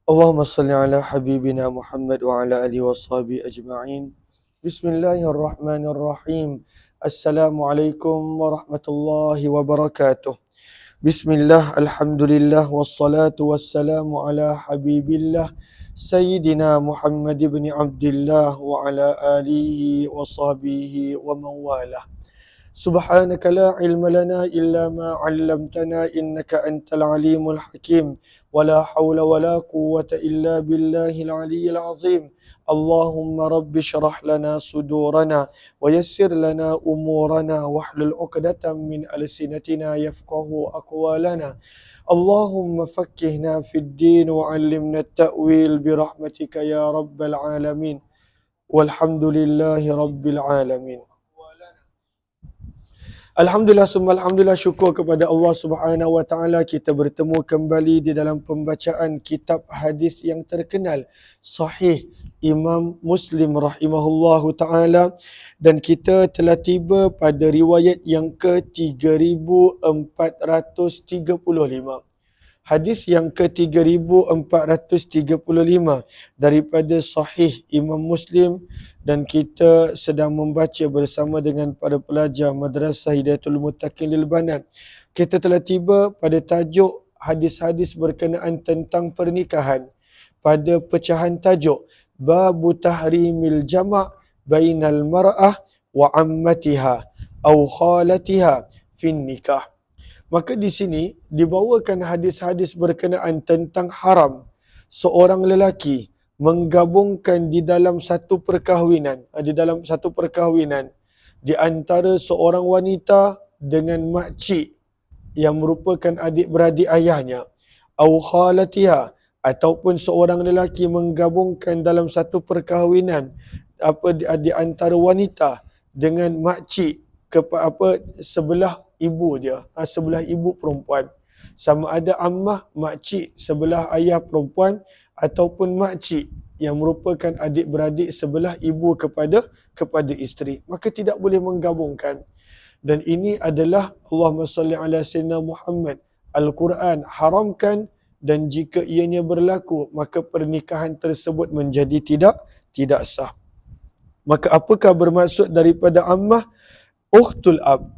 اللهم صل على حبيبنا محمد وعلى آله وصحبه أجمعين. بسم الله الرحمن الرحيم. السلام عليكم ورحمة الله وبركاته. بسم الله الحمد لله والصلاة والسلام على حبيب الله سيدنا محمد بن عبد الله وعلى آله وصحبه ومن والاه. سبحانك لا علم لنا إلا ما علمتنا إنك أنت العليم الحكيم ولا حول ولا قوة إلا بالله العلي العظيم. اللهم رب اشرح لنا صدورنا ويسر لنا أمورنا واحلل عقدة من ألسنتنا يفقه أقوالنا. اللهم فقهنا في الدين وعلمنا التأويل برحمتك يا رب العالمين والحمد لله رب العالمين. Alhamdulillah, summa alhamdulillah, syukur kepada Allah Subhanahu wa taala kita bertemu kembali di dalam pembacaan kitab hadis yang terkenal Sahih Imam Muslim rahimahullahu taala, dan kita telah tiba pada riwayat yang ke-3435. Hadis yang ke-3435 daripada Sahih Imam Muslim, dan kita sedang membaca bersama dengan para pelajar Madrasah Hidayatul Muttaqin lil Banat. Kita telah tiba pada tajuk hadis-hadis berkenaan tentang pernikahan pada pecahan tajuk Babu Tahrimil Jama' Bainal Mar'ah wa Ammatiha au Khalatiha fin Nikah. Maka di sini dibawakan hadis-hadis berkenaan tentang haram seorang lelaki menggabungkan di dalam satu perkahwinan, di antara seorang wanita dengan makcik yang merupakan adik-beradik ayahnya, au khalatiha, ataupun seorang lelaki menggabungkan dalam satu perkahwinan di antara wanita dengan makcik sebelah ibu dia, sebelah ibu perempuan, sama ada ammah, makcik sebelah ayah perempuan, ataupun makcik yang merupakan adik-beradik sebelah ibu kepada isteri, maka tidak boleh menggabungkan. Dan ini adalah Allahumma salli ala sayyidina Muhammad, Al-Quran haramkan, dan jika ianya berlaku maka pernikahan tersebut menjadi tidak sah. Maka apakah bermaksud daripada ammah? Ukhtul ab,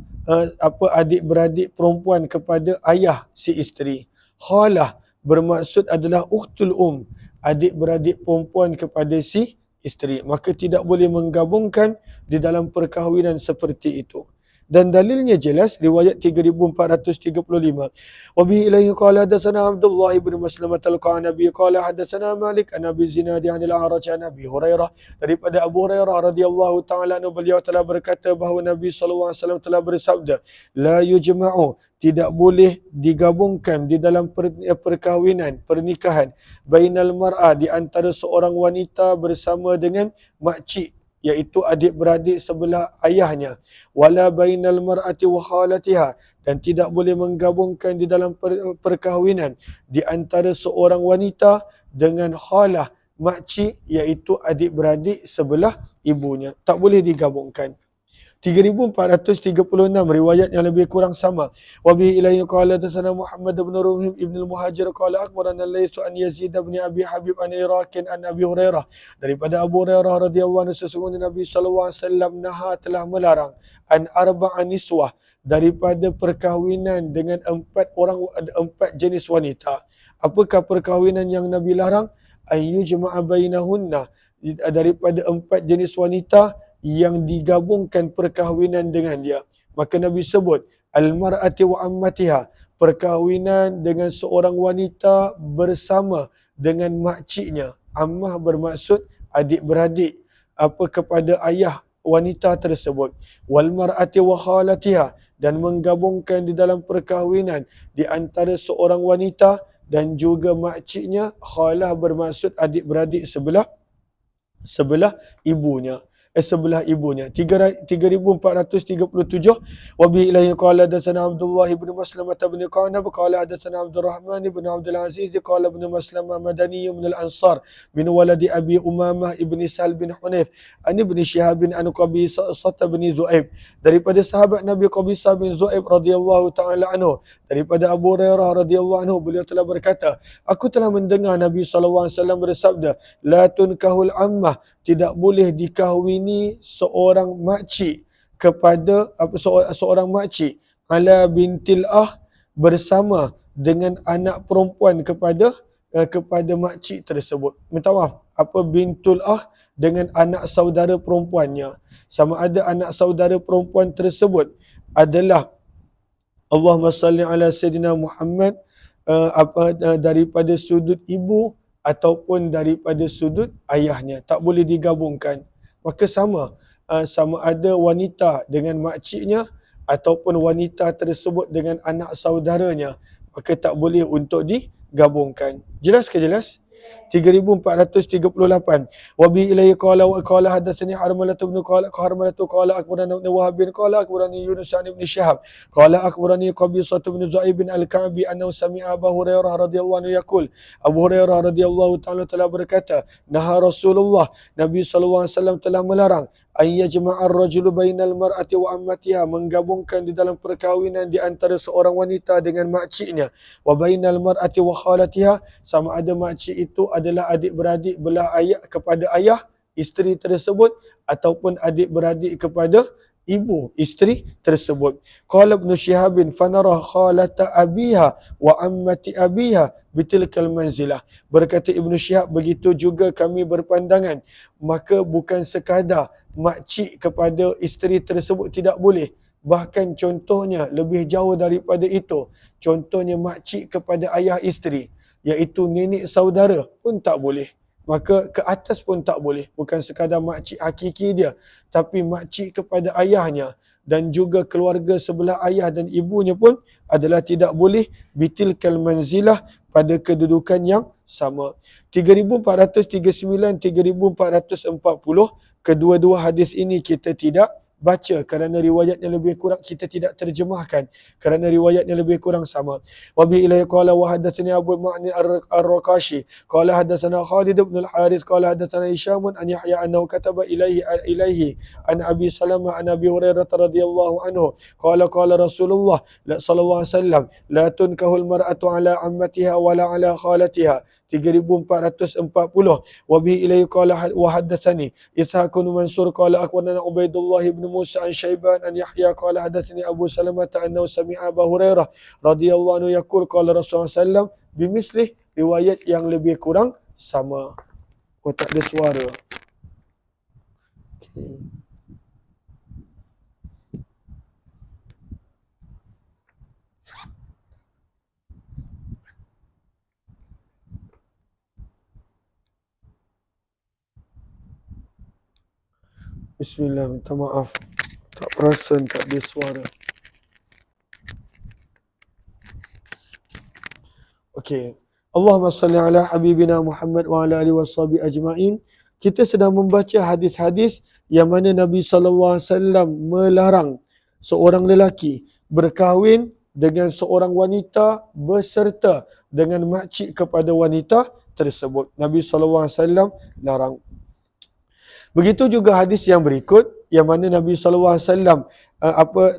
adik-beradik perempuan kepada ayah si isteri. Khalah bermaksud adalah ukhtul adik-beradik perempuan kepada si isteri. Maka tidak boleh menggabungkan di dalam perkahwinan seperti itu. Dan dalilnya jelas, riwayat 3435. Wa bihi ilaihi qala hadatsana Abdullah ibn Maslamah al-Qanabi qala hadatsana Malik an Abi Zinadi an al-A'raj an Abi Hurairah. Daripada Abu Hurairah radhiyallahu taala anhu, beliau telah berkata bahawa Nabi sallallahu alaihi wasallam telah bersabda, la yujma'u, tidak boleh digabungkan di dalam perkahwinan, pernikahan, bainal mar'ah, di antara seorang wanita bersama dengan makcik, iaitu adik-beradik sebelah ayahnya, wala bainal mar'ati wa khalatiha, dan tidak boleh menggabungkan di dalam perkahwinan di antara seorang wanita dengan khalah, makcik, iaitu adik-beradik sebelah ibunya. Tak boleh digabungkan. 3436, riwayat yang lebih kurang sama. Wa bihi ilaihi qala hadatsana Muhammad bin Ruhim ibn al-Muhajir qala akhbarana Layth an Yazid bin Abi Habib an Irakin an Abi Hurairah. Daripada Abu Hurairah radhiyallahu anhu, sesungguhnya Nabi sallallahu alaihi wasallam telah melarang an arba'a niswah, daripada perkahwinan dengan empat jenis wanita. Apakah perkahwinan yang Nabi larang? An yujma'a bainahunna, daripada empat jenis wanita yang digabungkan perkahwinan dengan dia. Maka Nabi sebut al-mar'ati wa ammatiha, perkahwinan dengan seorang wanita bersama dengan makciknya. Ammah bermaksud adik-beradik kepada ayah wanita tersebut. Wal mar'ati wa khalatiha, dan menggabungkan di dalam perkahwinan di antara seorang wanita dan juga makciknya. Khalah bermaksud adik-beradik sebelah ibunya. sebelah ibunya. 3437. Wa bi ilaihi qala hadatsana Abdullah ibn Maslamah bin Qanab qala hadatsana Abdurrahman ibn Abdul Aziz qala ibn Maslamah Madani min al-Ansar min waladi Abi Umamah ibn Sal bin Hunayf an ibn Shihab an Qabisah bin Zu'aib, daripada sahabat Nabi Qabisah bin Zu'aib radhiyallahu taala anhu, daripada Abu Hurairah radhiyallahu anhu, beliau telah berkata, aku telah mendengar Nabi sallallahu alaihi wasallam bersabda, la tunkahul ammah, tidak boleh dikahwini seorang makcik kepada seorang makcik ala bintil bersama dengan anak perempuan kepada makcik tersebut. Minta maaf, apa bintul dengan anak saudara perempuannya. Sama ada anak saudara perempuan tersebut adalah Allahumma salli ala Sayyidina Muhammad daripada sudut ibu ataupun daripada sudut ayahnya. Tak boleh digabungkan. Maka sama ada wanita dengan makciknya ataupun wanita tersebut dengan anak saudaranya, maka tak boleh untuk digabungkan. Jelas ke jelas? 3438. Wa bi ilaihi qala hadatsani Harmalah bin qala akhbarana Ibn Wahab qala akhbarani Yunus an Ibn Shihab qala akhbarani Qabisah bin Zu'aib al-Ka'bi annahu sami'a Abu Hurairah radhiyallahu anhu yaqul, Abu Hurairah radhiyallahu ta'ala telah berkata, naha Rasulullah, Nabi sallallahu alaihi wasallam telah melarang an yajma'ar rajulu bainal mar'ati wa ammatiha, menggabungkan di dalam perkahwinan di antara seorang wanita dengan makciknya, wa bainal mar'ati wa khalatiha, sama ada makcik itu adalah adik-beradik belah ayah kepada ayah isteri tersebut ataupun adik-beradik kepada ibu isteri tersebut. Qala Ibn Shihab fanara khalata abiha wa ammati abiha bitilkal manzilah. Berkata Ibn Shihab, begitu juga kami berpandangan, maka bukan sekadar makcik kepada isteri tersebut tidak boleh, bahkan contohnya lebih jauh daripada itu, contohnya makcik kepada ayah isteri, iaitu nenek saudara pun tak boleh. Maka ke atas pun tak boleh. Bukan sekadar makcik hakiki dia, tapi makcik kepada ayahnya dan juga keluarga sebelah ayah dan ibunya pun adalah tidak boleh bitilkal manzilah, pada kedudukan yang sama. 3439, 3440, kedua-dua hadis ini kita tidak baca kerana riwayatnya lebih kurang, kita tidak terjemahkan kerana riwayatnya lebih kurang sama. Wa bi ilaihi qala wa hadatsani Abu Ma'ni ar-Raqashi qala hadatsana Khalid ibn al-Harith qala hadatsana Hisham an Yahya annahu kataba ilaihi an Abi Salamah an Abi Hurairah radhiyallahu anhu qala Rasulullah sallallahu alaihi wasallam la tunkahul mar'atu ala ammatiha wala ala khalatiha. 3440. Wa bi ilaihi qala wa hadatsani Ishaq bin Mansur qala akhbarana Ubaidullah bin Musa an Syaiban an Yahya qala hadatsani Abu Salamah annahu sami'a Abu Hurairah radhiyallahu anhu yaqul qala Rasulullah sallallahu alaihi wasallam bimithli, riwayat yang lebih kurang sama. Oh, tak ada suara. Okay. Bismillah, minta maaf. Tak perasan tak ada suara. Okey. Allahumma salli ala habibina Muhammad wa ala alihi washabi ajma'in. Kita sedang membaca hadis-hadis yang mana Nabi sallallahu alaihi wasallam melarang seorang lelaki berkahwin dengan seorang wanita beserta dengan makcik kepada wanita tersebut. Nabi sallallahu alaihi wasallam larang. Begitu juga hadis yang berikut yang mana Nabi sallallahu alaihi wasallam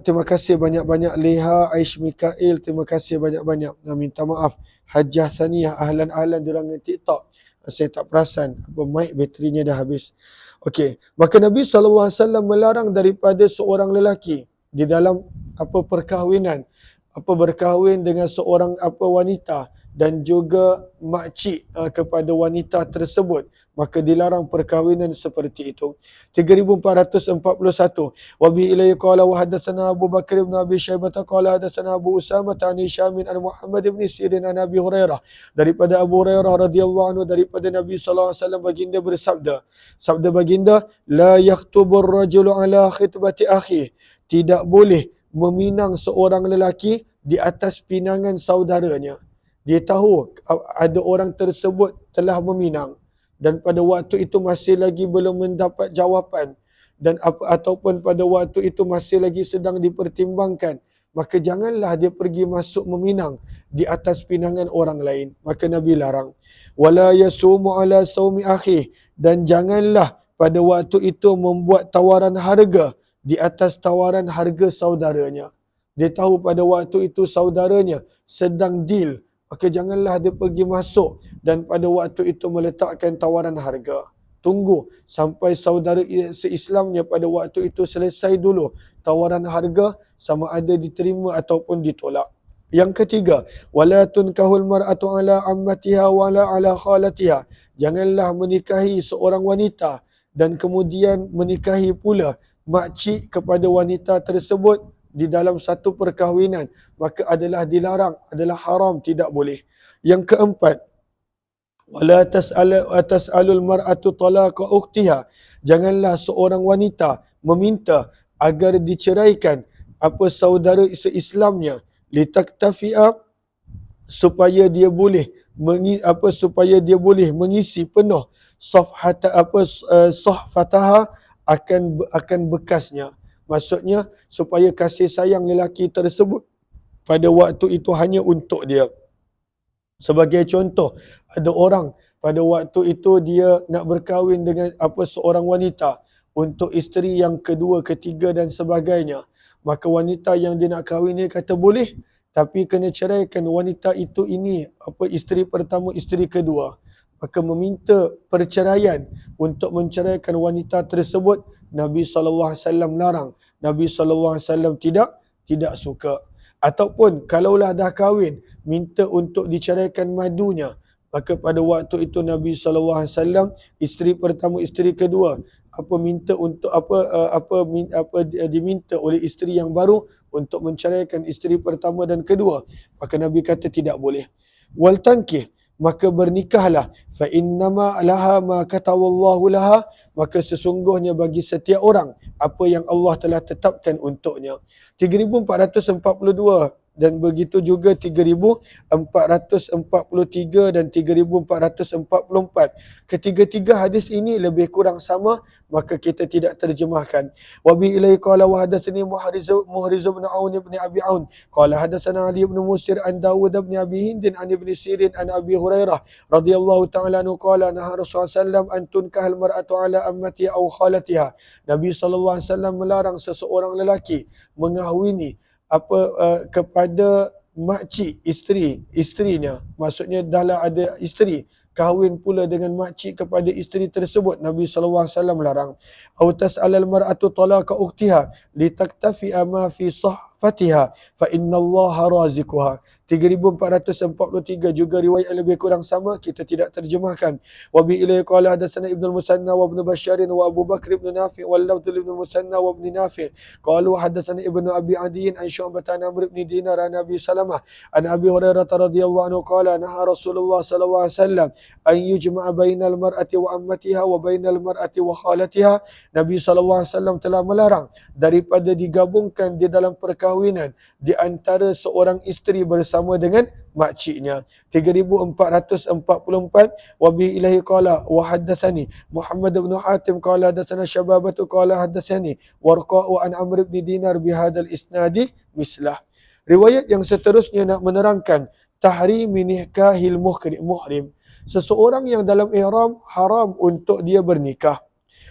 terima kasih banyak-banyak Leha Aish Mikail, terima kasih banyak-banyak. Minta maaf Hajjah Thaniyah ahlan diorang TikTok. Saya tak perasan mic baterinya dah habis. Okey, maka Nabi sallallahu alaihi wasallam melarang daripada seorang lelaki di dalam perkahwinan, berkahwin dengan seorang wanita dan juga makcik kepada wanita tersebut, maka dilarang perkahwinan seperti itu. 3441. Wa bi ilaihi qala wa hadatsana Abu Bakar bin Abi Syaibah qala hadatsana Abu Usamah an Hisham an Muhammad bin Sirin an Abi Hurairah, daripada Abu Hurairah radhiyallahu anhu daripada Nabi sallallahu alaihi wasallam baginda bersabda, sabda baginda, la yakhtubur rajulu ala khitbati akhi, tidak boleh meminang seorang lelaki di atas pinangan saudaranya. Dia tahu ada orang tersebut telah meminang dan pada waktu itu masih lagi belum mendapat jawapan. dan ataupun pada waktu itu masih lagi sedang dipertimbangkan, maka janganlah dia pergi masuk meminang di atas pinangan orang lain. Maka Nabi larang. Wala yasumu ala saumi akhi, dan janganlah pada waktu itu membuat tawaran harga di atas tawaran harga saudaranya. Dia tahu pada waktu itu saudaranya sedang deal, maka janganlah dia pergi masuk dan pada waktu itu meletakkan tawaran harga. Tunggu sampai saudara seislamnya pada waktu itu selesai dulu tawaran harga, sama ada diterima ataupun ditolak. Yang ketiga, wala tunkahul mar'atu ala ammatiha wala ala khalatiha. Janganlah menikahi seorang wanita dan kemudian menikahi pula makcik kepada wanita tersebut di dalam satu perkahwinan, maka adalah dilarang, adalah haram, tidak boleh. Yang keempat, wala tas'alul mar'atu talaqa ukhtiha. Janganlah seorang wanita meminta agar diceraikan saudara seislamnya, litaktafi'a, supaya dia boleh mengisi penuh sahfataha, akan bekasnya. Maksudnya supaya kasih sayang lelaki tersebut pada waktu itu hanya untuk dia. Sebagai contoh, ada orang pada waktu itu dia nak berkahwin dengan seorang wanita untuk isteri yang kedua, ketiga dan sebagainya. Maka wanita yang dia nak kahwin ni kata boleh, tapi kena ceraikan wanita itu ini isteri pertama, isteri kedua. Maka meminta perceraian untuk menceraikan wanita tersebut, Nabi SAW larang. Nabi SAW tidak suka. Ataupun kalaulah dah kahwin, minta untuk diceraikan madunya, maka pada waktu itu Nabi SAW, isteri pertama, isteri kedua, minta untuk diminta oleh isteri yang baru untuk menceraikan isteri pertama dan kedua, maka Nabi kata tidak boleh. Wal tankih, maka bernikahlah, fa innama laha ma katawallahu laha, maka sesungguhnya bagi setiap orang apa yang Allah telah tetapkan untuknya. 3442 dan begitu juga 3443 dan 3444. Ketiga-tiga hadis ini lebih kurang sama, maka kita tidak terjemahkan. Wa bi ilai qala wa hadatsani Muhriz bin Aun bin Abi Aun qala hadatsana Ali bin Musir an Dawud bin Abi Hind an Ibn Sirin an Abi Hurairah radhiyallahu ta'ala anhu qala naha Rasulullah sallam an tunkahal mar'atu ala ammati aw khalatiha. Nabi sallallahu alaihi wasallam melarang seseorang lelaki mengahwini kepada makcik isterinya. Maksudnya dahlah ada isteri, kahwin pula dengan makcik kepada isteri tersebut, Nabi SAW larang. Au tas'alal mar'atu talaqa ukhtiha litaktafi'a ma fi sahfatiha fa innallaha raziquha. 3443 juga riwayat lebih kurang sama, kita tidak terjemahkan. Wa bi ilai qala hadatsana Ibnu al-Musanna wa Ibnu Bashar wa Abu Bakr ibn Nafi' wal lafdh Ibnu al-Musanna wa Ibnu Nafi' qalu hadatsana Ibnu Abi Adi an Syu'bah an Amr ibn Dinar an Abi Salamah an Abi Hurairah radhiyallahu anhu qala naha Rasulullah sallallahu alaihi wasallam an yujma'a bainal mar'ati wa ammatiha wa bainal mar'ati wa khalatiha. Nabi sallallahu alaihi wasallam telah melarang daripada digabungkan di dalam perkahwinan di antara seorang isteri bersama dengan makciknya. 3444 wa bi ilahi qala wa haddatsani Muhammad bin Hatim qala hadatsana Syababatu qala hadatsani Warqa'u an Amr bin Dinar bi hadzal isnadi mislah. Riwayat yang seterusnya nak menerangkan tahrimi nikahil muhrim. Seseorang yang dalam ihram haram untuk dia bernikah.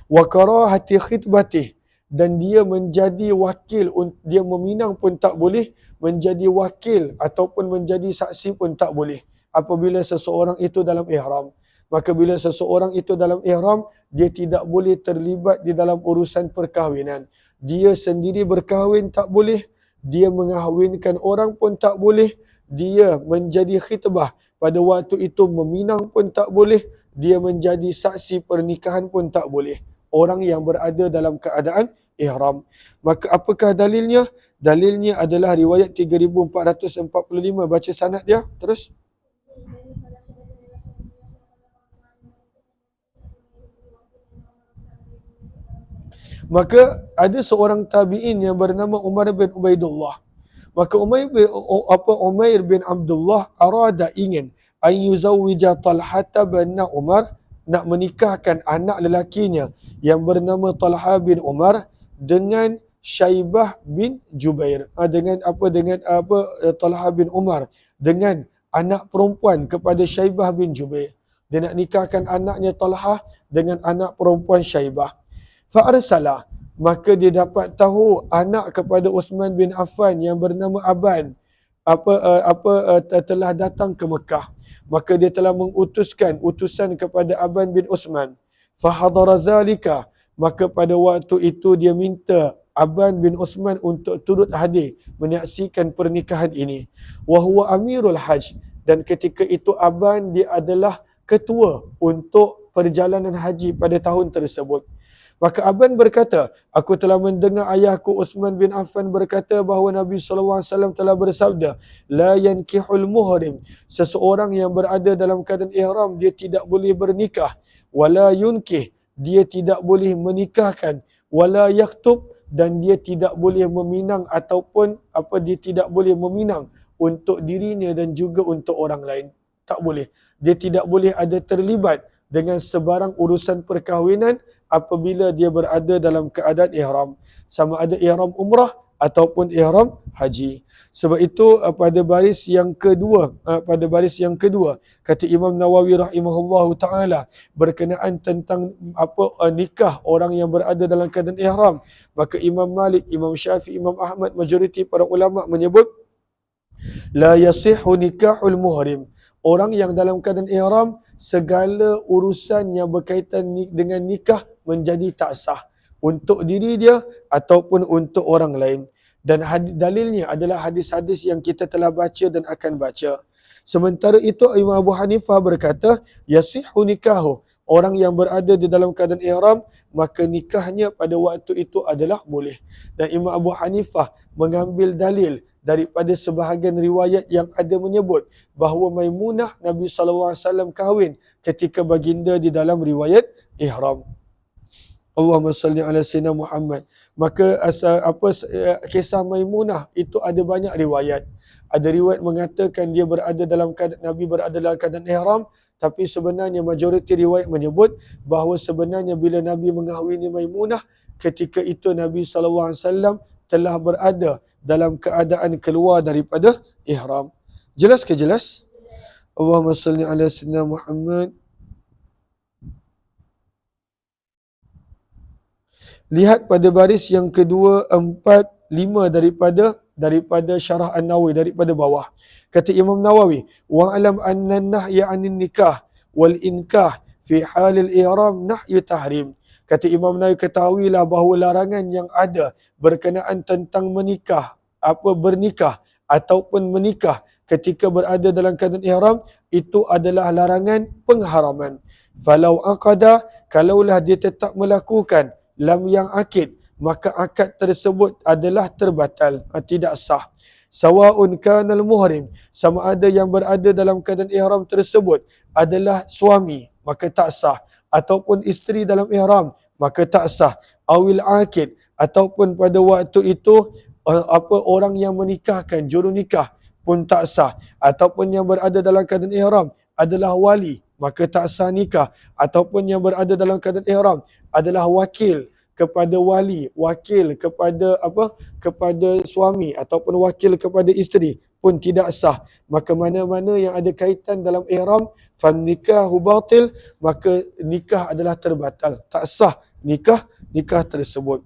Wa karahati khitbatih, dan dia menjadi wakil, dia meminang pun tak boleh, menjadi wakil ataupun menjadi saksi pun tak boleh apabila seseorang itu dalam ihram. Maka bila seseorang itu dalam ihram, dia tidak boleh terlibat di dalam urusan perkahwinan. Dia sendiri berkahwin tak boleh, dia mengahwinkan orang pun tak boleh, dia menjadi khitbah pada waktu itu meminang pun tak boleh, dia menjadi saksi pernikahan pun tak boleh. Orang yang berada dalam keadaan ihram. Maka apakah dalilnya? Dalilnya adalah riwayat 3445. Baca sanad dia terus. Maka ada seorang tabi'in yang bernama Umar bin Ubaidullah. Maka Umair bin Abdullah arada ingin an yuzawwija Talhata bin Umar nak menikahkan anak lelakinya yang bernama Talha bin Umar dengan Syaibah bin Jubair. Dengan Talha bin Umar dengan anak perempuan kepada Syaibah bin Jubair. Dia nak nikahkan anaknya Talha dengan anak perempuan Syaibah. Fa'arsala, maka dia dapat tahu anak kepada Uthman bin Affan yang bernama Aban telah datang ke Mekah. Maka dia telah mengutuskan utusan kepada Aban bin Uthman. Fahadara zalika, maka pada waktu itu dia minta Aban bin Uthman untuk turut hadir menyaksikan pernikahan ini. Wa huwa amirul hajj, dan ketika itu Aban dia adalah ketua untuk perjalanan haji pada tahun tersebut. Maka Aban berkata, aku telah mendengar ayahku Uthman bin Affan berkata bahawa Nabi SAW telah bersabda, la yankihul muhrim, seseorang yang berada dalam keadaan ihram dia tidak boleh bernikah, wala yunkih, dia tidak boleh menikahkan, wala yaktub, dan dia tidak boleh meminang ataupun dia tidak boleh meminang untuk dirinya dan juga untuk orang lain. Tak boleh. Dia tidak boleh ada terlibat dengan sebarang urusan perkahwinan apabila dia berada dalam keadaan ihram, sama ada ihram umrah ataupun ihram haji. Sebab itu pada baris yang kedua kata Imam Nawawi rahimahullahu taala berkenaan tentang nikah orang yang berada dalam keadaan ihram, maka Imam Malik, Imam Syafi'i, Imam Ahmad, majoriti para ulama menyebut la yasihhu nikahul muhrim. Orang yang dalam keadaan ihram, segala urusan yang berkaitan dengan nikah menjadi tak sah untuk diri dia ataupun untuk orang lain. Dan dalilnya adalah hadis-hadis yang kita telah baca dan akan baca. Sementara itu Imam Abu Hanifah berkata, yasihhu nikahu, orang yang berada di dalam keadaan ihram, maka nikahnya pada waktu itu adalah boleh. Dan Imam Abu Hanifah mengambil dalil daripada sebahagian riwayat yang ada menyebut bahawa Maimunah Nabi SAW kahwin ketika baginda di dalam riwayat ihram. Allahumma salli ala sayyidina Muhammad. Maka kisah Maimunah itu ada banyak riwayat. Ada riwayat mengatakan dia berada dalam keadaan, Nabi berada dalam keadaan ihram, tapi sebenarnya majoriti riwayat menyebut bahawa sebenarnya bila Nabi mengahwini Maimunah, ketika itu Nabi SAW telah berada dalam keadaan keluar daripada ihram. Jelas ke jelas? Allahumma salli ala sayyidina Muhammad. Lihat pada baris yang kedua, 4, 5 daripada Syarah An-Nawawi, daripada bawah. Kata Imam Nawawi, wa'alam anna nahya 'anil nikah wal inkah fi halil ihram nahyu tahrim. Kata Imam Nawawi, ketahuilah bahawa larangan yang ada berkenaan tentang bernikah ataupun menikah ketika berada dalam keadaan ihram itu adalah larangan pengharaman. Falau aqada, kalaulah dia tetap melakukan lam yang akid, maka akad tersebut adalah terbatal, tidak sah. Sawaun kanal muhrim, sama ada yang berada dalam keadaan ihram tersebut adalah suami, maka tak sah, ataupun isteri dalam ihram, maka tak sah. Awil akid, ataupun pada waktu itu orang yang menikahkan, juru nikah pun tak sah, ataupun yang berada dalam keadaan ihram adalah wali, maka tak sah nikah, ataupun yang berada dalam keadaan ihram adalah wakil kepada wali, wakil kepada suami ataupun wakil kepada isteri pun tidak sah. Maka mana-mana yang ada kaitan dalam ihram, fan nikahu batil, maka nikah adalah terbatal, tak sah nikah tersebut.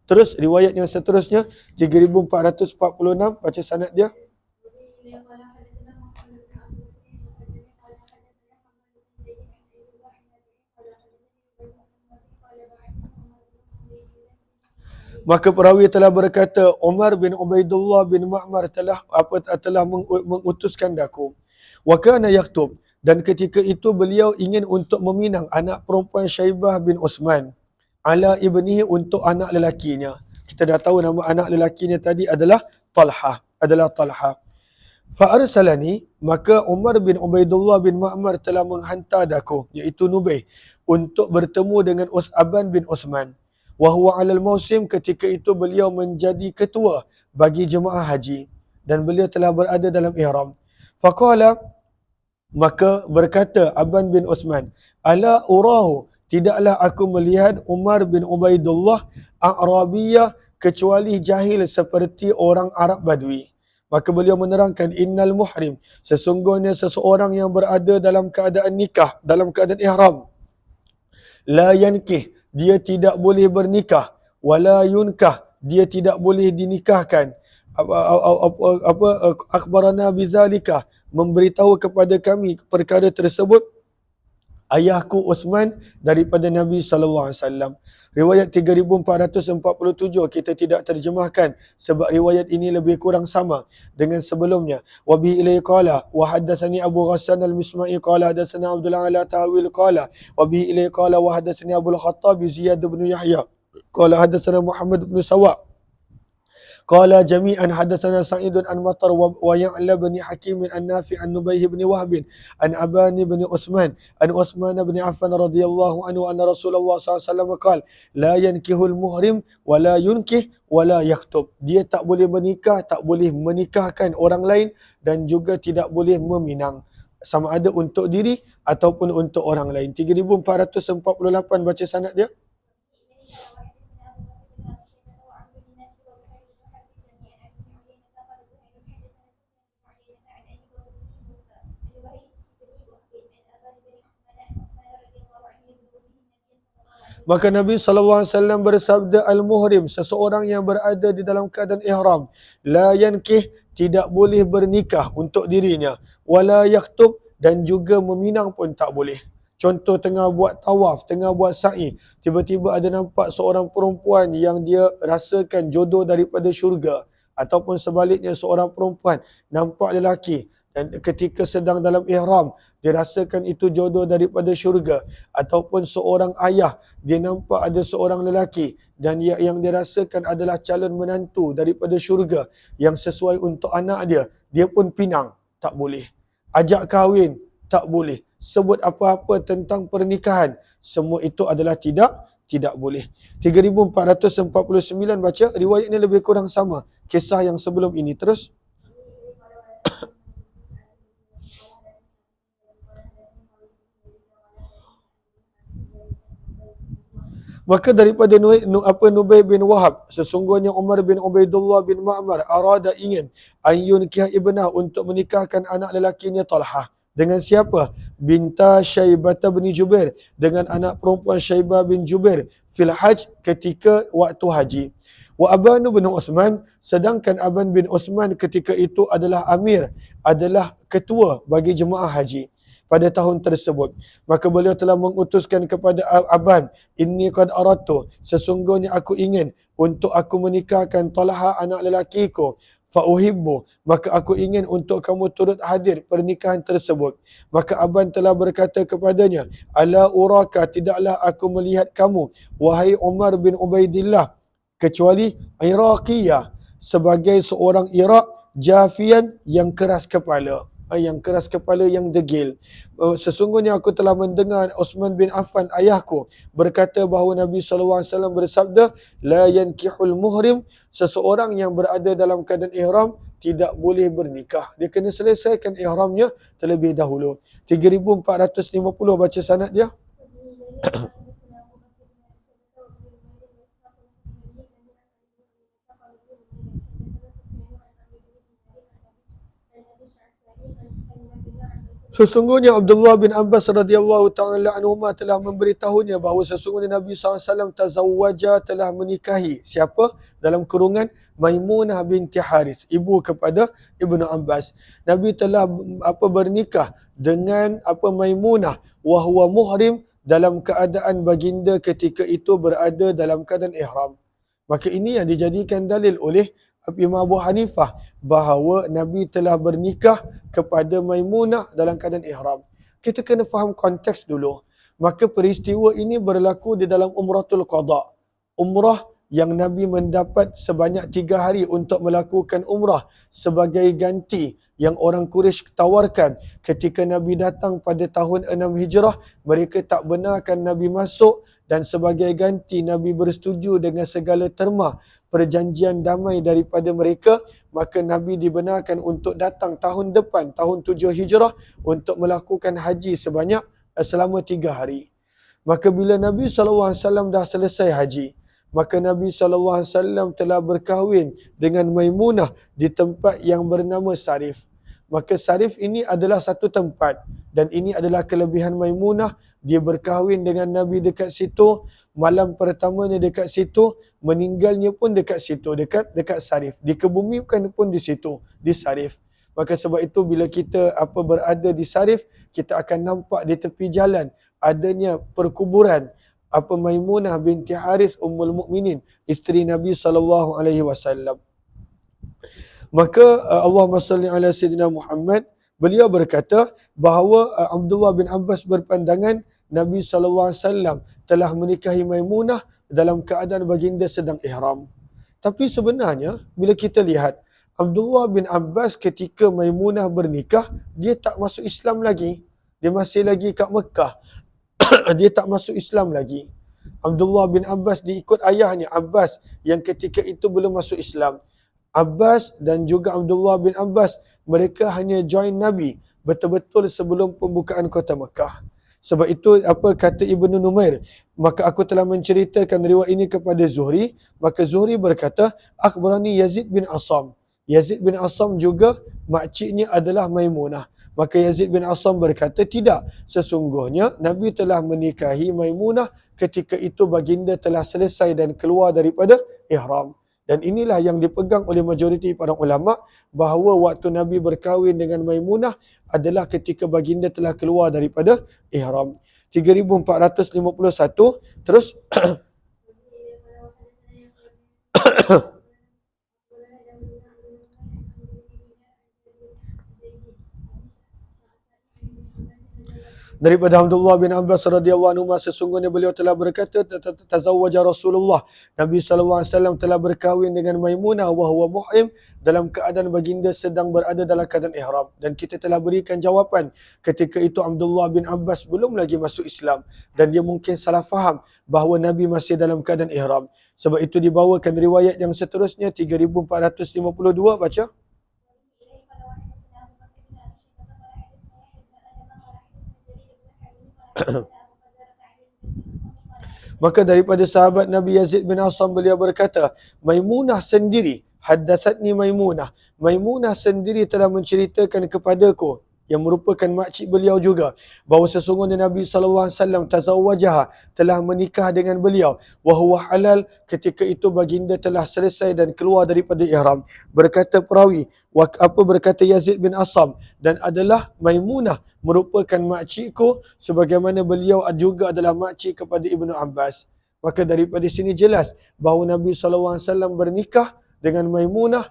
Terus riwayat yang seterusnya 3446, baca sanad dia. Maka perawi telah berkata, Umar bin Ubaidullah bin Ma'mar telah mengutuskan daku. Wa kana yaktub, dan ketika itu beliau ingin untuk meminang anak perempuan Syaibah bin Uthman ala ibnihi, untuk anak lelakinya. Kita dah tahu nama anak lelakinya tadi adalah Talha. Fa arsalani, maka Umar bin Ubaidullah bin Ma'mar telah menghantar daku, iaitu Nubaih, untuk bertemu dengan Aban bin Uthman. Wa huwa 'alal mausim, ketika itu beliau menjadi ketua bagi jemaah haji dan beliau telah berada dalam ihram. Faqala, Maka berkata Aban bin Uthman, ala urahu, tidaklah aku melihat Umar bin Ubaidullah A'rabiyah kecuali jahil seperti orang Arab Badui. Maka beliau menerangkan, innal muhrim, sesungguhnya seseorang yang berada dalam keadaan nikah, dalam keadaan ihram, la yankih, dia tidak boleh bernikah, wala yunkah, dia tidak boleh dinikahkan. Akhbarana bidzalika, memberitahu kepada kami perkara tersebut ayahku Uthman daripada Nabi SAW. Riwayat 3447 kita tidak terjemahkan sebab riwayat ini lebih kurang sama dengan sebelumnya. Wa bi ilai qala wa haddatsani Abu Ghassan al-Misma'i qala hadatsana Abdul Ala Tawil qala wa bi ilai qala wa haddatsani Abu al-Khattab Ziyad bin Yahya qala hadatsana Muhammad bin Sawa qala jami'an hadatsana Sa'id an Matar wa Ya'la bin Hakim an Nafi' an Nubayh bin Wahb an Abani bin Uthman an Uthman bin Affan radhiyallahu anhu anna Rasulullah SAW qala la yankihul muhrim wa la yunkih wa la yakhthub. Dia tak boleh menikah, tak boleh menikahkan orang lain dan juga tidak boleh meminang, sama ada untuk diri ataupun untuk orang lain. 3448 baca sanad dia. Maka Nabi SAW bersabda, al-muhrim, seseorang yang berada di dalam keadaan ihram, la yankih, tidak boleh bernikah untuk dirinya, wala yakhtub, dan juga meminang pun tak boleh. Contoh tengah buat tawaf, tengah buat sa'i, tiba-tiba ada nampak seorang perempuan yang dia rasakan jodoh daripada syurga, ataupun sebaliknya seorang perempuan nampak lelaki dan ketika sedang dalam ihram dia rasakan itu jodoh daripada syurga, ataupun seorang ayah dia nampak ada seorang lelaki dan yang dia rasakan adalah calon menantu daripada syurga yang sesuai untuk anak dia, dia pun pinang, tak boleh. Ajak kahwin, tak boleh. Sebut apa-apa tentang pernikahan, semua itu adalah tidak boleh. 3449 baca, riwayat ini lebih kurang sama kisah yang sebelum ini. Terus maka daripada Nubay bin Wahab, sesungguhnya Umar bin Ubaidullah bin Ma'mar arada ingin ayun kiyah ibnah, untuk menikahkan anak lelakinya Talhah. Dengan siapa? Binta Syaibah bin Jubair, dengan anak perempuan Syaibah bin Jubair fil hajj, ketika waktu haji. Wa Abanu bin Uthman, sedangkan Aban bin Uthman ketika itu adalah amir, adalah ketua bagi jemaah haji pada tahun tersebut. Maka beliau telah mengutuskan kepada Aban, inni qad aradtu, sesungguhnya aku ingin untuk aku menikahkan Talha anak lelakiku, fa uhibbu, maka aku ingin untuk kamu turut hadir pernikahan tersebut. Maka Aban telah berkata kepadanya, ala uraka, tidaklah aku melihat kamu wahai Umar bin Ubaidillah kecuali Iraqiyah, sebagai seorang Iraq, jafian, yang keras kepala, yang degil. Sesungguhnya aku telah mendengar Uthman bin Affan ayahku berkata bahawa Nabi SAW bersabda, la yankihul muhrim, seseorang yang berada dalam keadaan ihram tidak boleh bernikah. Dia kena selesaikan ihramnya terlebih dahulu. 3450 baca sanad dia. Sesungguhnya Abdullah bin Abbas radhiyallahu ta'ala anhuma telah memberitahunya bahawa sesungguhnya Nabi SAW tazawwaja, telah menikahi siapa? Dalam kurungan Maimunah binti Harith, ibu kepada Ibnu Abbas. Nabi telah bernikah dengan Maimunah wa huwa muhrim, dalam keadaan baginda ketika itu berada dalam keadaan ihram. Maka ini yang dijadikan dalil oleh Imam Abu Hanifah bahawa Nabi telah bernikah kepada Maimunah dalam keadaan ihram. Kita kena faham konteks dulu. Maka peristiwa ini berlaku di dalam Umratul Qadha. Umrah yang Nabi mendapat sebanyak 3 hari untuk melakukan umrah sebagai ganti yang orang Quraisy tawarkan ketika Nabi datang pada tahun 6 Hijrah. Mereka tak benarkan Nabi masuk dan sebagai ganti Nabi bersetuju dengan segala terma perjanjian damai daripada mereka. maka Nabi dibenarkan untuk datang tahun depan, tahun 7 Hijrah, untuk melakukan haji sebanyak selama 3 hari. Maka bila Nabi SAW dah selesai haji, maka Nabi SAW telah berkahwin dengan Maimunah di tempat yang bernama Sarif. Maka Sarif ini adalah satu tempat, dan ini adalah kelebihan Maimunah. Dia berkahwin dengan Nabi dekat situ, malam pertamanya dekat situ, meninggalnya pun dekat situ, dekat Sarif. Dikebumikan pun di situ, di Sarif. Maka sebab itu bila kita berada di Sarif, kita akan nampak di tepi jalan adanya perkuburan Maimunah binti Harith Ummul Mukminin, isteri Nabi SAW. Maka Allahumma salli ala Sayyidina Muhammad, beliau berkata bahawa Abdullah bin Abbas berpandangan Nabi SAW telah menikahi Maimunah dalam keadaan baginda sedang ihram. Tapi sebenarnya bila kita lihat, Abdullah bin Abbas ketika Maimunah bernikah, dia tak masuk Islam lagi. Dia masih lagi kat Mekah. Dia tak masuk Islam lagi. Abdullah bin Abbas diikut ayahnya Abbas yang ketika itu belum masuk Islam. Abbas dan juga Abdullah bin Abbas, mereka hanya join Nabi betul-betul sebelum pembukaan kota Mekah. Sebab itu kata Ibnu Numair, maka aku telah menceritakan riwayat ini kepada Zuhri, maka Zuhri berkata, akhbarani Yazid bin Asam. Yazid bin Asam juga makciknya adalah Maimunah. Maka Yazid bin Asam berkata, tidak, sesungguhnya Nabi telah menikahi Maimunah ketika itu baginda telah selesai dan keluar daripada ihram. Dan inilah yang dipegang oleh majoriti para ulama, bahawa waktu Nabi berkahwin dengan Maimunah adalah ketika baginda telah keluar daripada ihram. 3451, terus daripada Abdullah bin Abbas radhiyallahu anhu, sesungguhnya beliau telah berkata, tazawwaja Rasulullah, Nabi SAW telah berkahwin dengan Maimunah wa huwa muhrim, dalam keadaan baginda sedang berada dalam keadaan ihram. Dan kita telah berikan jawapan, ketika itu Abdullah bin Abbas belum lagi masuk Islam, dan dia mungkin salah faham bahawa Nabi masih dalam keadaan ihram. Sebab itu dibawakan riwayat yang seterusnya, 3452, baca. Maka daripada sahabat Nabi Yazid bin Asam, beliau berkata, Maimunah sendiri, haddatsatni Maimunah, Maimunah sendiri telah menceritakan kepadaku, yang merupakan makcik beliau juga, bahawa sesungguhnya Nabi SAW tazawwajaha, telah menikah dengan beliau, wa huwa halal, ketika itu baginda telah selesai dan keluar daripada ihram. Berkata perawi, berkata Yazid bin Asam, dan adalah Maimunah merupakan makcikku, sebagaimana beliau juga adalah makcik kepada Ibnu Abbas. Maka daripada sini jelas bahawa Nabi SAW bernikah dengan Maimunah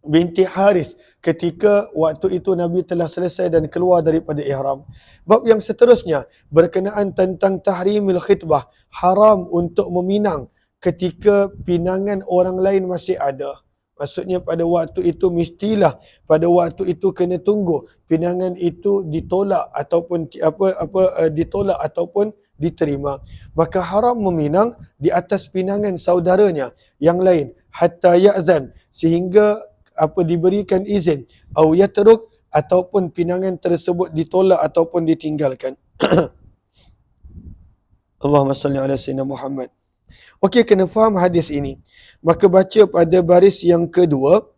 binti Harith ketika waktu itu Nabi telah selesai dan keluar daripada ihram. Bab yang seterusnya berkenaan tentang tahrimil khitbah, haram untuk meminang ketika pinangan orang lain masih ada. Maksudnya pada waktu itu mestilah pada waktu itu kena tunggu pinangan itu ditolak ataupun ditolak ataupun diterima. Maka haram meminang di atas pinangan saudaranya yang lain hatta ya'zan, sehingga diberikan izin, au yatruk, ataupun pinangan tersebut ditolak ataupun ditinggalkan. Allahumma salli ala sayyidina Muhammad. Okey, kena faham hadis ini. Maka baca pada baris yang kedua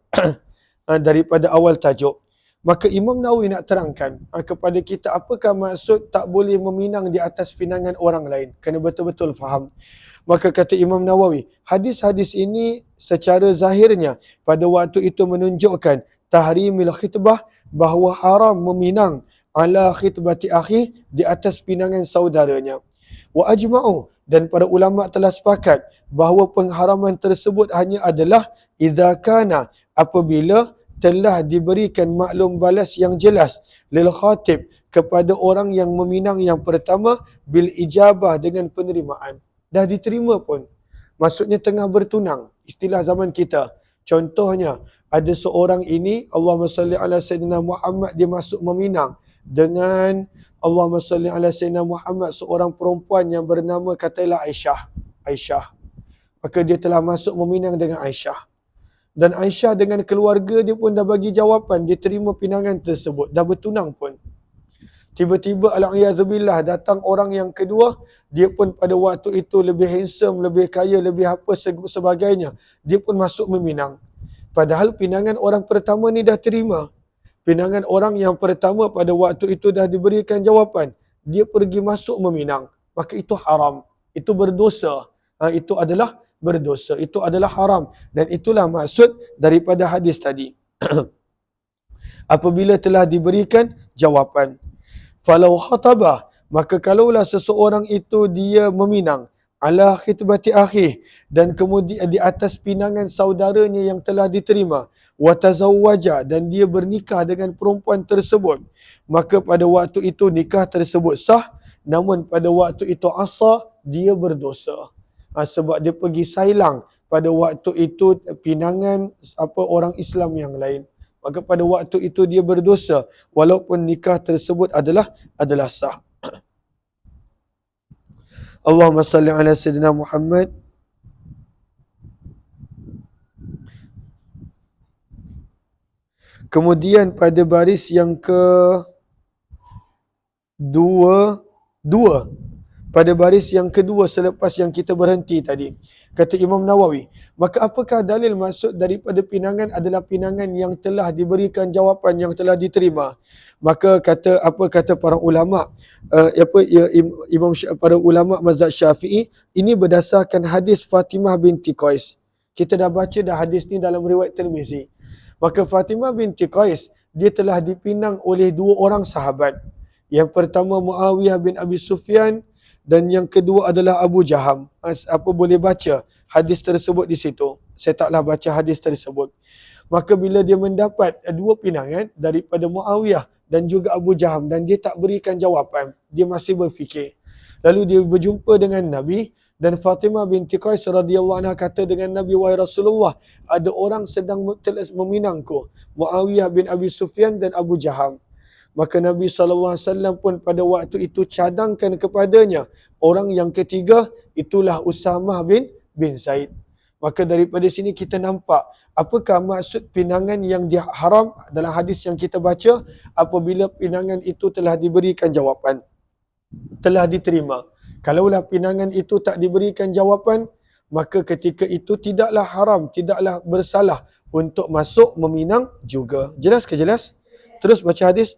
daripada awal tajuk. Maka Imam Nawawi nak terangkan kepada kita apakah maksud tak boleh meminang di atas pinangan orang lain. Kena betul-betul faham. Maka kata Imam Nawawi, hadis-hadis ini secara zahirnya pada waktu itu menunjukkan tahrimil khitbah, bahawa haram meminang ala khitbati akhi, di atas pinangan saudaranya. Wa ajma'u, dan para ulama telah sepakat bahawa pengharaman tersebut hanya adalah idza kana, apabila telah diberikan maklum balas yang jelas lil khatib, kepada orang yang meminang yang pertama, bil ijabah, dengan penerimaan. Dah diterima pun. Maksudnya tengah bertunang, istilah zaman kita. Contohnya, ada seorang ini, Allahumma salli ala Sayyidina Muhammad, dia masuk meminang dengan Allahumma salli ala Sayyidina Muhammad, seorang perempuan yang bernama katalah Aisyah. Maka dia telah masuk meminang dengan Aisyah. Dan Aisyah dengan keluarga dia pun dah bagi jawapan, dia terima pinangan tersebut, dah bertunang pun. Tiba-tiba al-iyazubillah datang orang yang kedua, dia pun pada waktu itu lebih handsome, lebih kaya, lebih apa sebagainya. Dia pun masuk meminang. Padahal pinangan orang pertama ni dah terima. Pinangan orang yang pertama pada waktu itu dah diberikan jawapan. Dia pergi masuk meminang. Maka itu haram. Itu berdosa. Itu adalah berdosa. Itu adalah haram. Dan itulah maksud daripada hadis tadi. Apabila telah diberikan jawapan. Falau khatabah, maka kalaulah seseorang itu dia meminang ala khitbati akhi, dan kemudian di atas pinangan saudaranya yang telah diterima, wa tazawwaja, dan dia bernikah dengan perempuan tersebut, maka pada waktu itu nikah tersebut sah, namun pada waktu itu asa, dia berdosa. Sebab dia pergi sailang pada waktu itu pinangan orang Islam yang lain. Maka pada waktu itu dia berdosa walaupun nikah tersebut adalah sah. Allahumma salli ala sayyidina Muhammad. Kemudian pada baris yang dua, pada baris yang kedua selepas yang kita berhenti tadi, kata Imam Nawawi, maka apakah dalil maksud daripada pinangan adalah pinangan yang telah diberikan jawapan, yang telah diterima? Maka kata para ulama, para ulama mazhab Syafi'i, ini berdasarkan hadis Fatimah binti Qais. Kita dah baca dah hadis ni dalam riwayat Tirmizi. Maka Fatimah binti Qais, dia telah dipinang oleh dua orang sahabat. Yang pertama Muawiyah bin Abi Sufyan, dan yang kedua adalah Abu Jaham. Boleh baca hadis tersebut di situ. Saya taklah baca hadis tersebut. Maka bila dia mendapat dua pinangan daripada Muawiyah dan juga Abu Jaham, dan dia tak berikan jawapan, dia masih berfikir. Lalu dia berjumpa dengan Nabi, dan Fatimah binti Qais radhiyallahu anha kata dengan Nabi, wahai Rasulullah, ada orang sedang meminangku, Muawiyah bin Abi Sufyan dan Abu Jaham. Maka Nabi SAW pun pada waktu itu cadangkan kepadanya orang yang ketiga, itulah Usamah bin Zaid. Maka daripada sini kita nampak apakah maksud pinangan yang haram dalam hadis yang kita baca, apabila pinangan itu telah diberikan jawapan, telah diterima. Kalaulah pinangan itu tak diberikan jawapan, maka ketika itu tidaklah haram, tidaklah bersalah untuk masuk meminang juga. Jelas ke jelas? Terus baca hadis.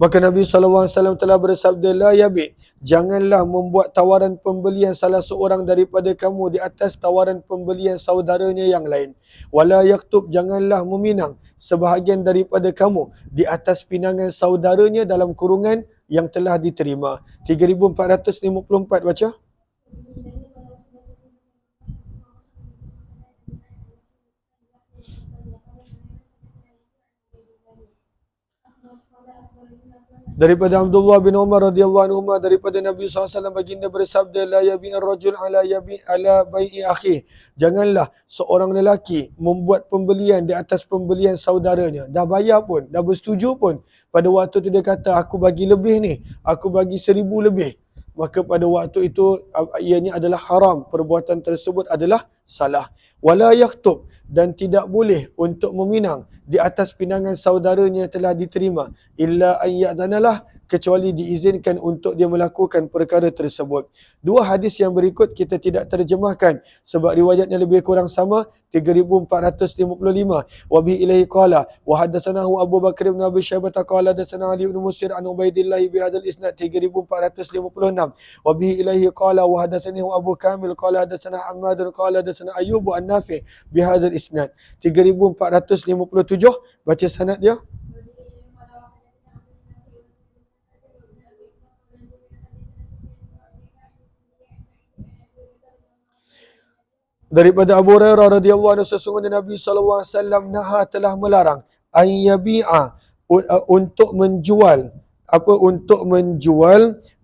Maka Nabi SAW telah bersabda, la yabi, janganlah membuat tawaran pembelian salah seorang daripada kamu di atas tawaran pembelian saudaranya yang lain. Wala yaktub, janganlah meminang sebahagian daripada kamu di atas pinangan saudaranya dalam kurungan yang telah diterima. 3454 baca. Daripada Abdullah bin Umar radhiyallahu anhu, daripada Nabi SAW baginda bersabda, la yabi'ir rajul ala bai'i akhi, janganlah seorang lelaki membuat pembelian di atas pembelian saudaranya. Dah bayar pun, dah bersetuju pun, pada waktu tu dia kata, aku bagi lebih ni, aku bagi 1000 lebih. Maka pada waktu itu ianya adalah haram, perbuatan tersebut adalah salah. Wala yaktub, dan tidak boleh untuk meminang di atas pinangan saudaranya telah diterima, illa an ya'danalah, kecuali diizinkan untuk dia melakukan perkara tersebut. Dua hadis yang berikut kita tidak terjemahkan sebab riwayatnya lebih kurang sama. 3455. Wa bi ilaihi qala wa hadatsanahu Abu Bakar bin Abi Syaibah qala hadatsana Ali bin Musir an Ubaidillah bi hadzal isnad. 3456. Wa bi ilaihi qala wa hadatsanahu Abu Kamil qala hadatsana Ahmad qala hadatsana Ayyub an Nafi bi hadzal isnad. 3457. Baca sanad dia. Daripada Abu Hurairah radhiyallahu anhu, sesungguhnya Nabi SAW telah melarang ayyabi'a, untuk menjual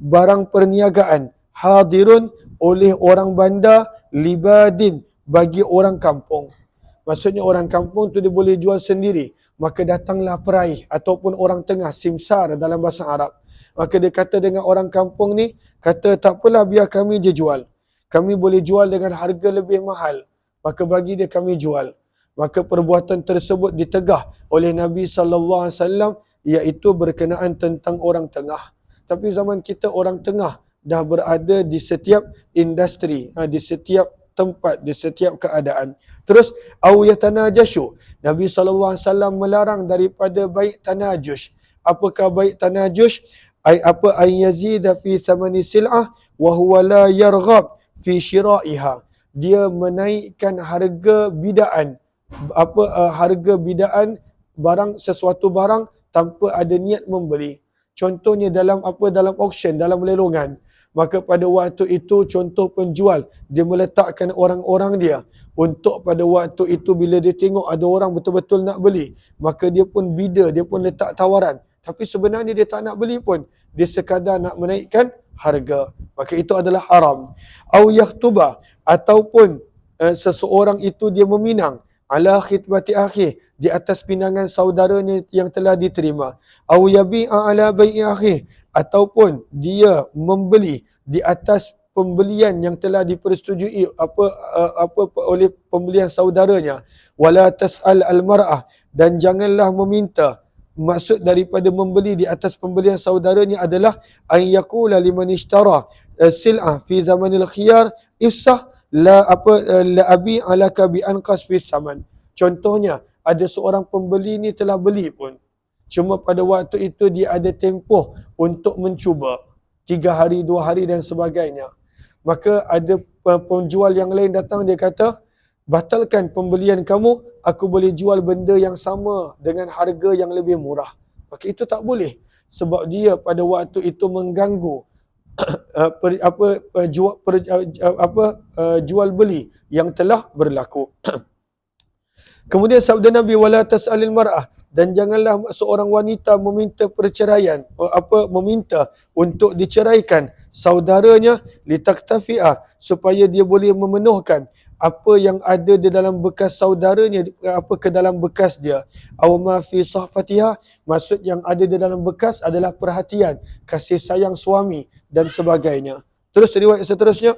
barang perniagaan, hadirun, oleh orang bandar, libadin, bagi orang kampung. Maksudnya orang kampung tu dia boleh jual sendiri, maka datanglah peraih ataupun orang tengah, simsar dalam bahasa Arab. Maka dia kata dengan orang kampung ni, kata tak apalah biar kami je jual. Kami boleh jual dengan harga lebih mahal. Maka bagi dia kami jual. Maka perbuatan tersebut ditegah oleh Nabi SAW, iaitu berkenaan tentang orang tengah. Tapi zaman kita orang tengah dah berada di setiap industri, di setiap tempat, di setiap keadaan. Terus, au yatanajashu. Nabi SAW melarang daripada baik tanajush. Apakah baik tanajush? Apa ay yazida fi thamani sil'ah wa huwa la yarghab fi syira'iha. Dia menaikkan harga bidaan, harga bidaan barang, sesuatu barang tanpa ada niat membeli. Contohnya dalam dalam auction, dalam lelongan. Maka pada waktu itu contoh penjual dia meletakkan orang-orang dia untuk pada waktu itu bila dia tengok ada orang betul-betul nak beli, maka dia pun bidder, dia pun letak tawaran. Tapi sebenarnya dia tak nak beli pun, dia sekadar nak menaikkan harga. Maka itu adalah haram. Au yakhtuba, ataupun seseorang itu dia meminang ala khitbati akhi, di atas pinangan saudaranya yang telah diterima. Au yabi'a ala bai'i akhi, ataupun dia membeli di atas pembelian yang telah dipersetujui oleh pembelian saudaranya. Wala tas'al al-mar'ah, dan janganlah meminta. Maksud daripada membeli di atas pembelian saudaranya adalah an yaqula liman ishtara sil'ah fi zamanil khiyar ifsah la abi alaka bi anqas fi thaman. Contohnya, ada seorang pembeli ni telah beli pun, cuma pada waktu itu dia ada tempoh untuk mencuba, 3 hari, 2 hari dan sebagainya. Maka ada penjual yang lain datang, dia kata, batalkan pembelian kamu, aku boleh jual benda yang sama dengan harga yang lebih murah. Maka itu tak boleh, sebab dia pada waktu itu mengganggu jual beli yang telah berlaku. Kemudian sabda Nabi, wala tas'alil mar'ah, dan janganlah seorang wanita meminta perceraian, meminta untuk diceraikan saudaranya, litaktafi'ah, supaya dia boleh memenuhkan apa yang ada di dalam bekas saudaranya, ke dalam bekas dia. Aw ma fi sahfatiha, maksud yang ada di dalam bekas adalah perhatian, kasih sayang suami dan sebagainya. Terus riwayat seterusnya.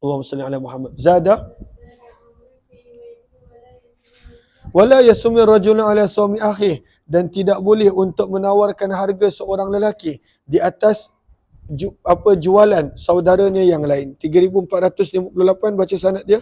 Allahumma salli ala Muhammad. Zada wala yasumi rajulun ala sawmi akhi, dan tidak boleh untuk menawarkan harga seorang lelaki di atas jualan saudaranya yang lain. 3458 baca sanad dia.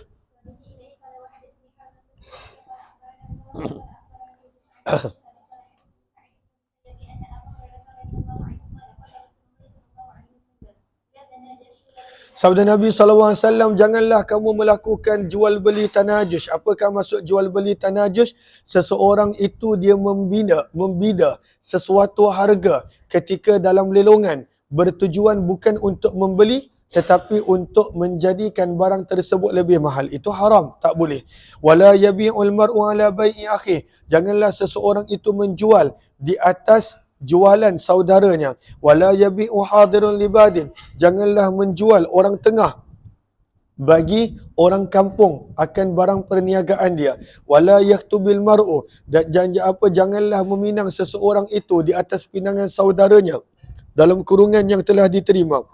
Sabda Nabi SAW, janganlah kamu melakukan jual beli tanajush. Apakah maksud jual beli tanajush? Seseorang itu dia membida sesuatu harga ketika dalam lelongan, bertujuan bukan untuk membeli tetapi untuk menjadikan barang tersebut lebih mahal. Itu haram, tak boleh. Wala yabi'ul mar'u ala bai'i akhi, janganlah seseorang itu menjual di atas jualan saudaranya. Wala yabi'u hadirun libadin, janganlah menjual orang tengah bagi orang kampung akan barang perniagaan dia. Wala yaktubil mar'u, dan janganlah meminang seseorang itu di atas pinangan saudaranya dalam kurungan yang telah diterima.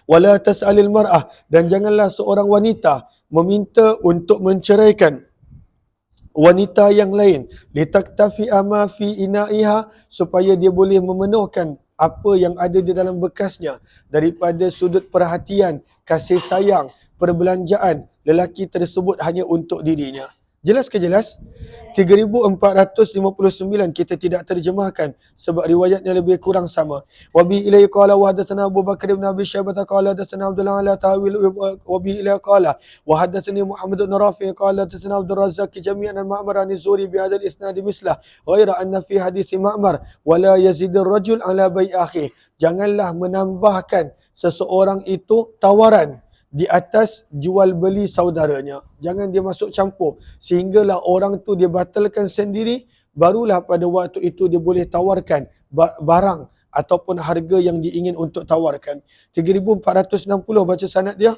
Wala tas'alil mar'ah, dan janganlah seorang wanita meminta untuk menceraikan wanita yang lain, litaktafi ma fi ina'iha, supaya dia boleh memenuhkan apa yang ada di dalam bekasnya daripada sudut perhatian, kasih sayang, perbelanjaan lelaki tersebut hanya untuk dirinya. Jelas ke jelas? 3459 kita tidak terjemahkan sebab riwayatnya lebih kurang sama. Wa bi ilai qala wa hadatsana Abu Bakar bin Abi Syaibah qala hadatsana Abdullah ala tawil wa bi ilai qala wa hadatsani Muhammad bin Rafi qala hadatsana Abdul Razzaq jami'an al-Ma'mar an Zuri bi hadzal isnad mislah ghaira anna fi hadits Ma'mar wa la yazid ar-rajul ala bai' akhi. Janganlah menambahkan seseorang itu tawaran di atas jual beli saudaranya. Jangan dia masuk campur sehinggalah orang tu dia batalkan sendiri, barulah pada waktu itu dia boleh tawarkan barang ataupun harga yang diingin untuk tawarkan. 3460 baca sanad dia.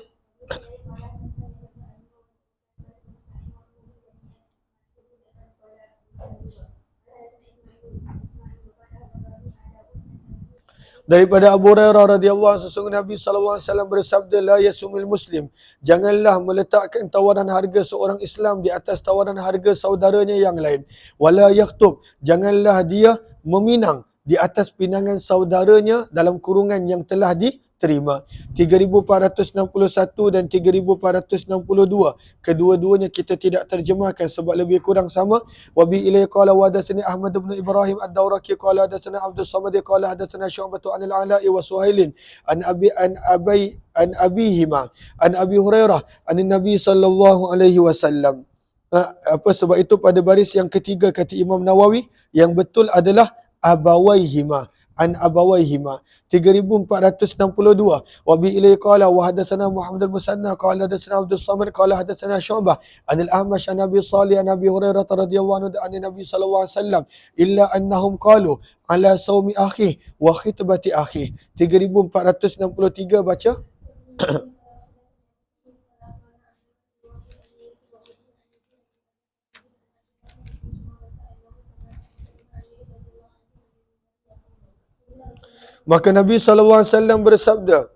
Daripada Abu Hurairah radhiyallahu anhu, sesungguhnya Nabi sallallahu alaihi wasallam bersabda, la yasumil muslim, janganlah meletakkan tawaran harga seorang Islam di atas tawaran harga saudaranya yang lain. Wala yaktub, janganlah dia meminang di atas pinangan saudaranya dalam kurungan yang telah diterima. 3461 dan 3462. Kedua-duanya kita tidak terjemahkan sebab lebih kurang sama. Wa bi ilai qala wa hadatsani Ahmad bin Ibrahim ad-Dawraqi qala hadatsana Abdus Samad qala hadatsana Syu'bah an al-Ala'i wa Suhailin an abihima an Abi Hurairah an Nabi sallallahu alaihi wasallam. Apa sebab itu pada baris yang ketiga kata Imam Nawawi yang betul adalah abawaihima, an abawaihima. 3462. Wa bi ilai qala wa hadatsana Muhammad al-Musanna qala hadatsana Abdus Samad qala hadatsana Syu'bah an al-Ahmash an Abi Shalih an Abi Hurairah radhiyallahu anhu an Nabi sallallahu alaihi wasallam illa annahum qalu ala saumi akhi wa khitbati akhi. 3463 baca. Maka Nabi SAW bersabda,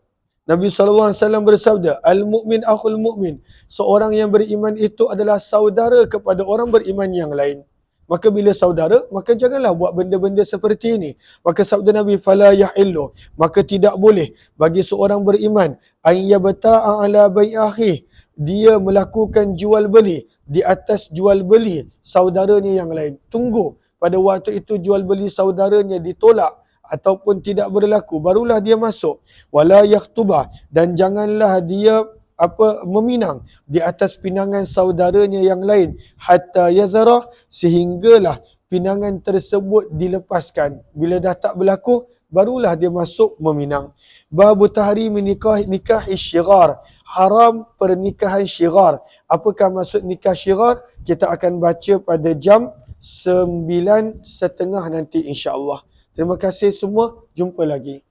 al-mu'min akhul mu'min, seorang yang beriman itu adalah saudara kepada orang beriman yang lain. Maka bila saudara, maka janganlah buat benda-benda seperti ini. Maka sabda Nabi, fala yahillu, maka tidak boleh bagi seorang beriman an yabta'a ala bai akhi, dia melakukan jual beli di atas jual beli saudaranya yang lain. Tunggu pada waktu itu jual beli saudaranya ditolak ataupun tidak berlaku, barulah dia masuk. Wala yakhtubah, dan janganlah dia meminang di atas pinangan saudaranya yang lain hatta yazara, sehinggalah pinangan tersebut dilepaskan. Bila dah tak berlaku, barulah dia masuk meminang. Babu tahrim nikah syigar, haram pernikahan syigar. Apakah maksud nikah syigar? Kita akan baca pada jam 9.30 nanti insya-Allah. Terima kasih semua, jumpa lagi.